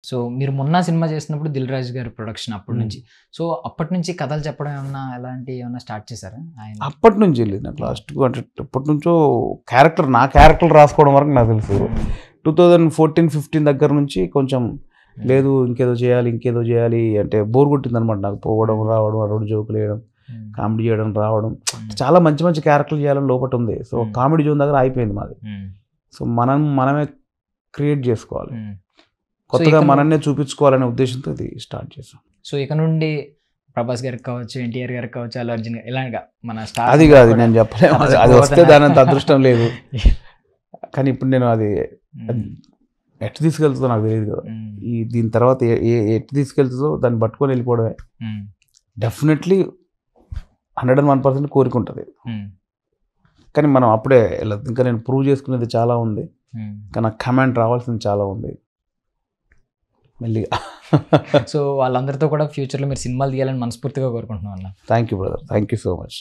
So మీరు మొన్న cinema చేసినప్పుడు దిల్ రాజు గారి ప్రొడక్షన్ అప్పటి నుంచి. సో అప్పటి నుంచి కథలు చెప్పడం ఏమన్నా ఎలాంటి ఏమన్నా స్టార్ట్ చేశారా ఆయన? అప్పటి నుంచి వెళ్ళింది నాకు లాస్ట్ అంటే ఎప్పటి నుంచో నా క్యారెక్టర్ రాసుకోవడం వరకు నాకు తెలుసు. 2014-15 దగ్గర నుంచి కొంచెం లేదు ఇంకేదో చేయాలి అంటే బోర్ కొట్టింది అనమాట నాకు. పోవడం రావడం రోడ్డు జోకులు వేయడం కామెడీ చేయడం రావడం చాలా మంచి మంచి క్యారెక్టర్లు చేయాలని లోపల ఉంది. సో కామెడీ జోన్ దగ్గర అయిపోయింది మాది. సో మనమే క్రియేట్ చేసుకోవాలి, కొత్తగా మనన్నే చూపించుకోవాలనే ఉద్దేశంతో ఇది స్టార్ట్ చేసాం. సో ఇక నుండి ప్రభాస్ గారికి కావచ్చు, ఎన్టీఆర్ గారికి కావచ్చు, అల్లు అర్జున్ ఇలాగా మన స్టార్ అది కాదు నేను చెప్పలేము, అది వస్తే దాని అంత అదృష్టం లేదు. కానీ ఇప్పుడు నేను అది ఎట్టు తీసుకెళ్తుందో నాకు తెలియదు కదా. దీని తర్వాత ఎట్టు తీసుకెళ్తుందో దాన్ని పట్టుకొని వెళ్ళిపోవడమే. డెఫినెట్లీ 101% కోరిక ఉంటుంది, కానీ మనం అప్పుడే వెళ్ళదు. ఇంకా నేను ప్రూవ్ చేసుకునేది చాలా ఉంది, ఇంకా నాకు కమాండ్ రావాల్సింది చాలా ఉంది మెల్లిగా. సో వాళ్ళందరితో కూడా ఫ్యూచర్లో మీరు సినిమాలు తీయాలని మనస్ఫూర్తిగా కోరుకుంటున్నాం అన్న. Thank you brother, thank you so much.